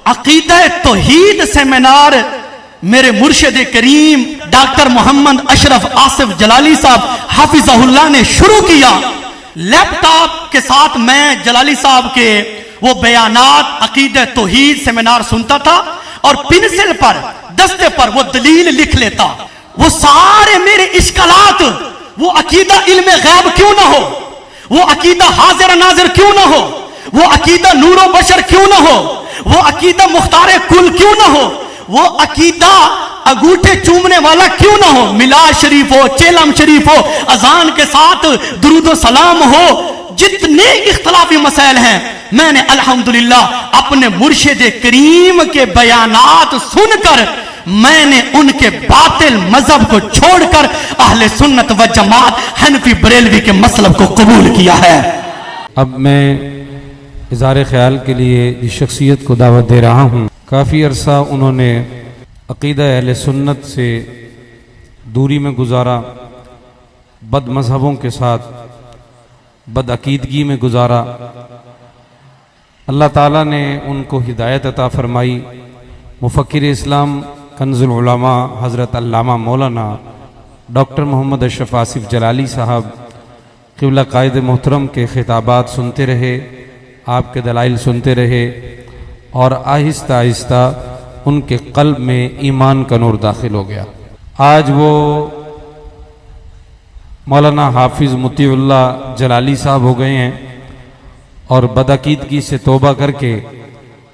عقیدہ توحید سیمینار میرے مرشد کریم ڈاکٹر محمد اشرف آصف جلالی صاحب حافظہ اللہ نے شروع کیا. لیپ ٹاپ کے ساتھ میں جلالی صاحب کے وہ بیانات عقیدہ توحید سیمینار سنتا تھا اور پنسل پر دستے پر وہ دلیل لکھ لیتا. وہ سارے میرے اشکالات، وہ عقیدہ علم غیب کیوں نہ ہو، وہ عقیدہ حاضر ناظر کیوں نہ ہو، وہ عقیدہ نور و بشر کیوں نہ ہو، وہ عقیدہ مختار کل کیوں نہ ہو، وہ عقیدہ انگوٹھے چومنے والا کیوں نہ ہو، میلاد شریف ہو، چیلم شریف ہو، اذان کے ساتھ درود و سلام ہو، جتنے اختلافی مسائل ہیں میں نے الحمدللہ اپنے مرشد کریم کے بیانات سن کر میں نے ان کے باطل مذہب کو چھوڑ کر اہل سنت و جماعت حنفی بریلوی کے مسلک کو قبول کیا ہے. اب میں اظہار خیال کے لیے اس شخصیت کو دعوت دے رہا ہوں. کافی عرصہ انہوں نے عقیدہ اہل سنت سے دوری میں گزارا، بد مذہبوں کے ساتھ بد عقیدگی میں گزارا. اللہ تعالیٰ نے ان کو ہدایت عطا فرمائی. مفکر اسلام کنز العلماء حضرت علامہ مولانا ڈاکٹر محمد اشرف آصف جلالی صاحب قبلہ قائد محترم کے خطابات سنتے رہے، آپ کے دلائل سنتے رہے، اور آہستہ آہستہ ان کے قلب میں ایمان کا نور داخل ہو گیا. آج وہ مولانا حافظ مطیع اللہ جلالی صاحب ہو گئے ہیں اور بدعقیدگی سے توبہ کر کے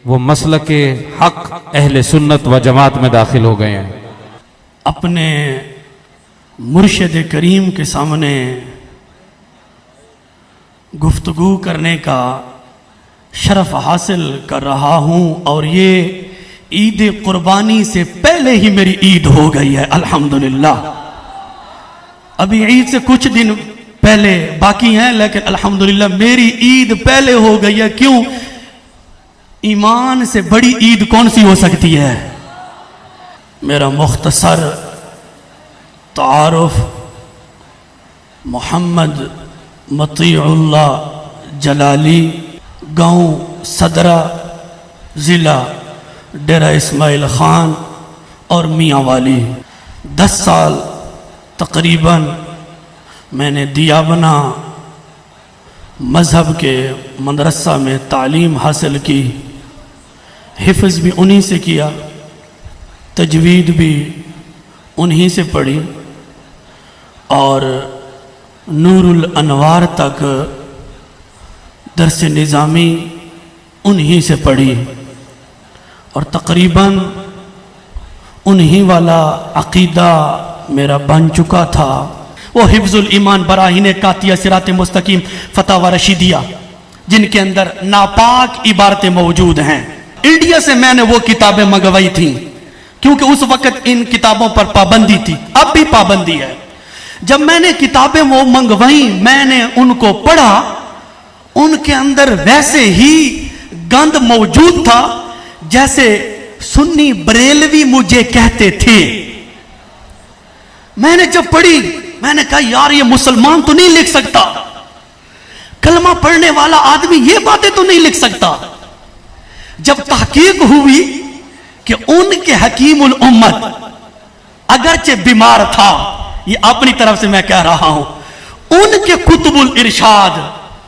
وہ مسلک حق اہل سنت و جماعت میں داخل ہو گئے ہیں. اپنے مرشد کریم کے سامنے گفتگو کرنے کا شرف حاصل کر رہا ہوں اور یہ عید قربانی سے پہلے ہی میری عید ہو گئی ہے الحمدللہ. ابھی عید سے کچھ دن پہلے باقی ہیں لیکن الحمدللہ میری عید پہلے ہو گئی ہے. کیوں؟ ایمان سے بڑی عید کون سی ہو سکتی ہے؟ میرا مختصر تعارف محمد مطیع اللہ جلالی، گاؤں صدرہ، ضلع ڈیرہ اسماعیل خان اور میاں والی. 10 سال تقریباً میں نے دیا بنا مذہب کے مدرسہ میں تعلیم حاصل کی. حفظ بھی انہی سے کیا، تجوید بھی انہی سے پڑھی اور نور الانوار تک درس نظامی انہی سے پڑھی اور تقریباً انہی والا عقیدہ میرا بن چکا تھا. وہ حفظ الایمان براہین قاطعہ صراط مستقیم فتاوی رشیدیہ جن کے اندر ناپاک عبارتیں موجود ہیں. انڈیا سے میں نے وہ کتابیں منگوائی تھیں کیونکہ اس وقت ان کتابوں پر پابندی تھی، اب بھی پابندی ہے. جب میں نے کتابیں وہ منگوائیں میں نے ان کو پڑھا، ان کے اندر ویسے ہی گند موجود تھا جیسے سنی بریلوی مجھے کہتے تھے. میں نے جب پڑھی میں نے کہا یار یہ مسلمان تو نہیں لکھ سکتا، کلمہ پڑھنے والا آدمی یہ باتیں تو نہیں لکھ سکتا. جب تحقیق ہوئی کہ ان کے حکیم الامت اگرچہ بیمار تھا، یہ اپنی طرف سے میں کہہ رہا ہوں، ان کے کتب الارشاد،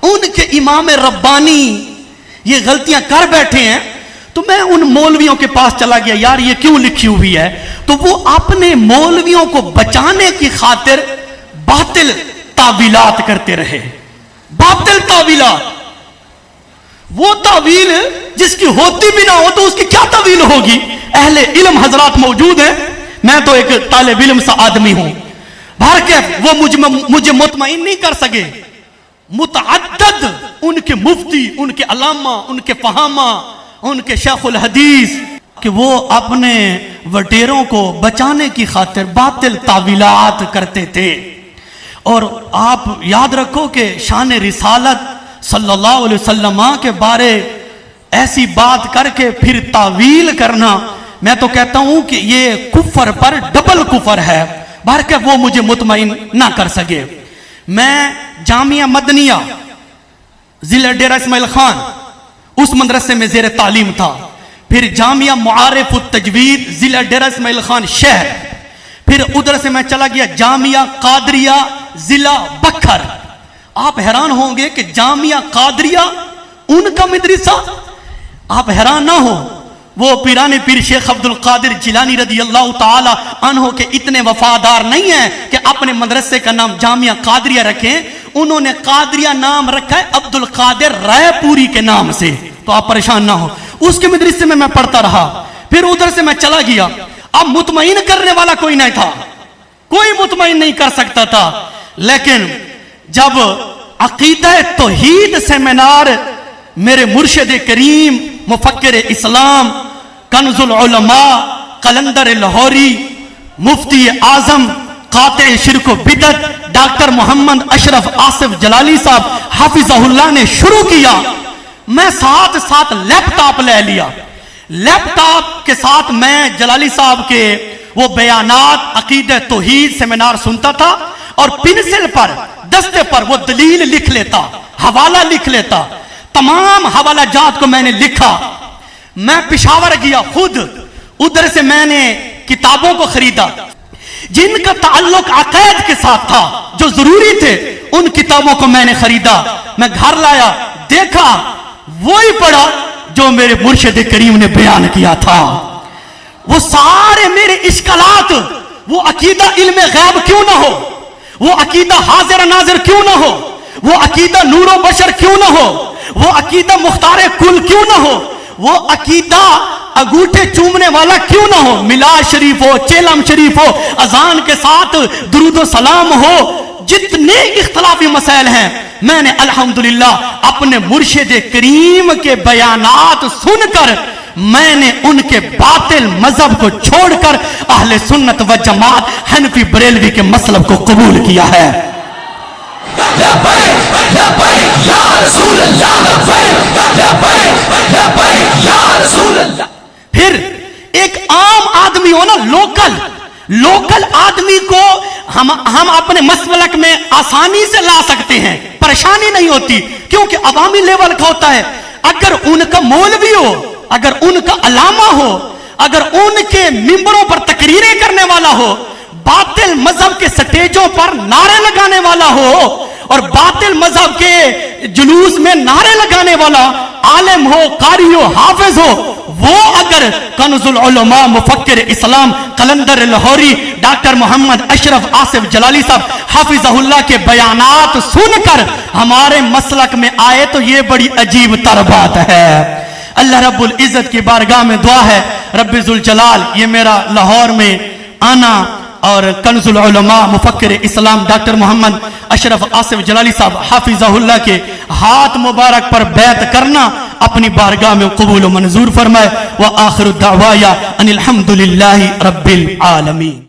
ان کے امام ربانی یہ غلطیاں کر بیٹھے ہیں، تو میں ان مولویوں کے پاس چلا گیا یار یہ کیوں لکھی ہوئی ہے. تو وہ اپنے مولویوں کو بچانے کی خاطر باطل تعویلات کرتے رہے. باطل تعویلات، وہ تعویل جس کی ہوتی بھی نہ ہو تو اس کی کیا تعویل ہوگی. اہل علم حضرات موجود ہیں، میں تو ایک طالب علم سا آدمی ہوں. بہرکیف وہ مجھے مطمئن نہیں کر سکے. متعدد ان کے مفتی، ان کے علامہ، ان کے فہامہ، ان کے شیخ الحدیث کہ وہ اپنے وٹیروں کو بچانے کی خاطر باطل تعویلات کرتے تھے. اور آپ یاد رکھو کہ شان رسالت صلی اللہ علیہ وسلم کے بارے ایسی بات کر کے پھر تعویل کرنا، میں تو کہتا ہوں کہ یہ کفر پر ڈبل کفر ہے. بہرکہ وہ مجھے مطمئن نہ کر سکے. میں جامعہ مدنیہ ضلع ڈیرہ اسماعیل خان اس مدرسے میں زیر تعلیم تھا. پھر جامعہ معارف التجوید ضلع ڈیرہ اسماعیل خان شہر، پھر ادھر سے میں چلا گیا جامعہ قادریہ ضلع بکھر۔ آپ حیران ہوں گے کہ جامعہ قادریہ ان کا مدرسہ، آپ حیران نہ ہو، وہ پیران پیر شیخ عبد القادر جیلانی رضی اللہ تعالی عنہ کے اتنے وفادار نہیں ہیں کہ اپنے مدرسے کا نام جامعہ قادریہ رکھیں، انہوں نے قادریہ نام رکھا ہے عبد القادر رائے پوری کے نام سے، تو آپ پریشان نہ ہو۔ اس کے مدرسے میں پڑھتا رہا، پھر ادھر سے میں چلا گیا۔ اب مطمئن کرنے والا کوئی نہیں تھا، کوئی مطمئن نہیں کر سکتا تھا، لیکن جب عقیدہ توحید سیمینار میرے مرشد کریم مفکر اسلام کنز العلماء قلندر لاہوری مفتی اعظم قاطع شرک و بدعت ڈاکٹر محمد اشرف آصف جلالی صاحب حافظہ اللہ نے شروع کیا، میں ساتھ ساتھ لیپ ٹاپ لے لیا۔ لیپ ٹاپ کے ساتھ میں جلالی صاحب کے وہ بیانات عقیدہ توحید سیمینار سنتا تھا، اور پنسل پر دستے پر وہ دلیل لکھ لیتا، حوالہ لکھ لیتا۔ تمام حوالہ جات کو میں نے لکھا۔ میں پشاور گیا خود، ادھر سے میں نے کتابوں کو خریدا جن کا تعلق عقائد کے ساتھ تھا، جو ضروری تھے، ان کتابوں کو میں نے خریدا۔ میں گھر لایا، دیکھا، وہی پڑھا جو میرے مرشد کریم نے بیان کیا تھا۔ وہ سارے میرے اشکالات، وہ عقیدہ علم غیب کیوں نہ ہو، وہ عقیدہ حاضر ناظر کیوں نہ ہو، وہ عقیدہ نور و بشر کیوں نہ ہو، وہ عقیدہ مختار کل کیوں نہ ہو، وہ عقیدہ انگوٹھے چومنے والا کیوں نہ ہو، میلاد شریف ہو، چیلم شریف ہو، اذان کے ساتھ درود و سلام ہو، جتنے اختلافی مسائل ہیں، میں نے الحمدللہ اپنے مرشد کریم کے بیانات سن کر میں نے ان کے باطل مذہب کو چھوڑ کر اہل سنت و جماعت حنفی بریلوی کے مسلک کو قبول کیا ہے۔ پھر ایک عام آدمی ہو نا، لوکل آدمی کو ہم اپنے مسلک میں آسانی سے لا سکتے ہیں، پریشانی نہیں ہوتی، کیونکہ عوامی لیول کا ہوتا ہے۔ اگر ان کا مولوی ہو، اگر ان کا علامہ ہو، اگر ان کے ممبروں پر تقریریں کرنے والا ہو، باطل مذہب کے سٹیجوں پر نعرے لگانے والا ہو، اور باطل مذہب کے جلوس میں نعرے لگانے والا عالم ہو، قاری ہو، حافظ ہو، وہ اگر کنز العلماء مفکر اسلام قلندر لاہوری ڈاکٹر محمد اشرف آصف جلالی صاحب حافظہ اللہ کے بیانات سن کر ہمارے مسلک میں آئے تو یہ بڑی عجیب تر بات ہے۔ اللہ رب العزت کی بارگاہ میں دعا ہے، رب ذوالجلال یہ میرا لاہور میں آنا اور کنز العلماء مفکر اسلام ڈاکٹر محمد اشرف آصف جلالی صاحب حافظہ اللہ کے ہاتھ مبارک پر بیعت کرنا اپنی بارگاہ میں قبول و منظور فرمائے۔ وآخر الدعوایا ان الحمدللہ رب العالمین۔